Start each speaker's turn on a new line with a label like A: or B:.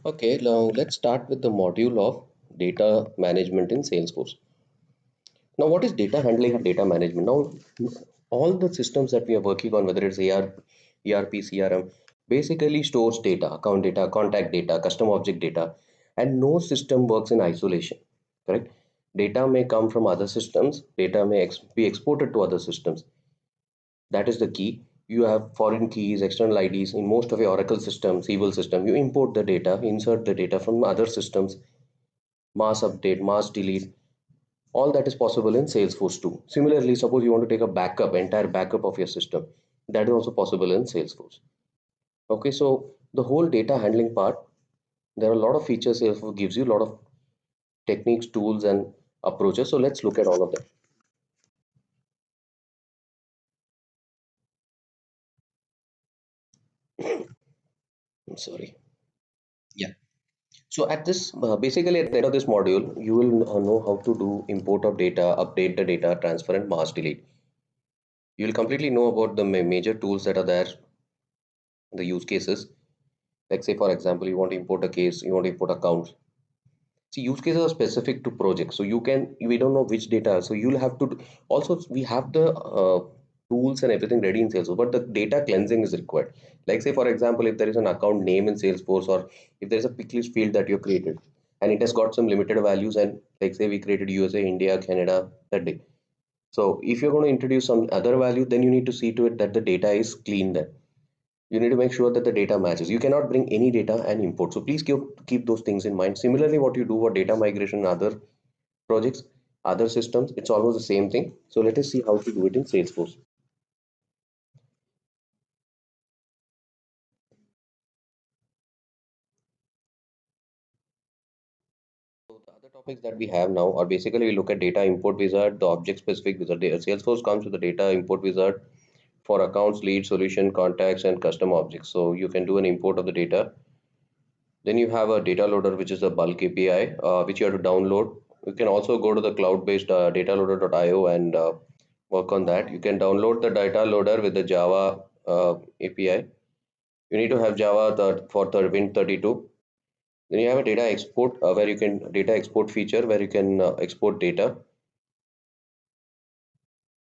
A: Okay, now let's start with the module of data management in Salesforce. Now, what is data handling and data management? Now, all the systems that we are working on, whether it's ERP, CRM, basically stores data, account data, contact data, custom object data, and no system works in isolation. Correct? Data may come from other systems, data may be exported to other systems. That is the key. You have foreign keys, external IDs in most of your Oracle systems, Siebel system. You import the data, insert the data from other systems, mass update, mass delete. All that is possible in Salesforce too. Similarly, suppose you want to take a backup, entire backup of your system. That is also possible in Salesforce. Okay, so the whole data handling part, there are a lot of features Salesforce gives you, a lot of techniques, tools, and approaches. So let's look at all of them. I'm sorry. Yeah. So at this, basically at the end of this module, you will know how to do import of data, update the data, transfer and mass delete. You will completely know about the major tools that are there, the use cases. Like say, for example, you want to import a case, you want to import accounts. See, use cases are specific to projects. So you can, we don't know which data. So you'll have to, also we have the tools and everything ready in Salesforce, but the data cleansing is required. Like say, for example, if there is an account name in Salesforce, or if there is a pick list field that you created and it has got some limited values, and like say we created USA, India, Canada that day. So if you're going to introduce some other value, then you need to see to it that the data is clean there. You need to make sure that the data matches. You cannot bring any data and import. So please keep those things in mind. Similarly, what you do for data migration and other projects, other systems, it's almost the same thing. So let us see how to do it in Salesforce. So the other topics that we have now are basically we look at data import wizard, the object specific wizard. Salesforce comes with the data import wizard for accounts, lead, solution, contacts, and custom objects. So you can do an import of the data. Then you have a data loader, which is a bulk API, which you have to download. You can also go to the cloud-based dataloader.io and work on that. You can download the data loader with the Java API. You need to have Java for the Win32. Then you have a data export where you can data export feature where you can export data.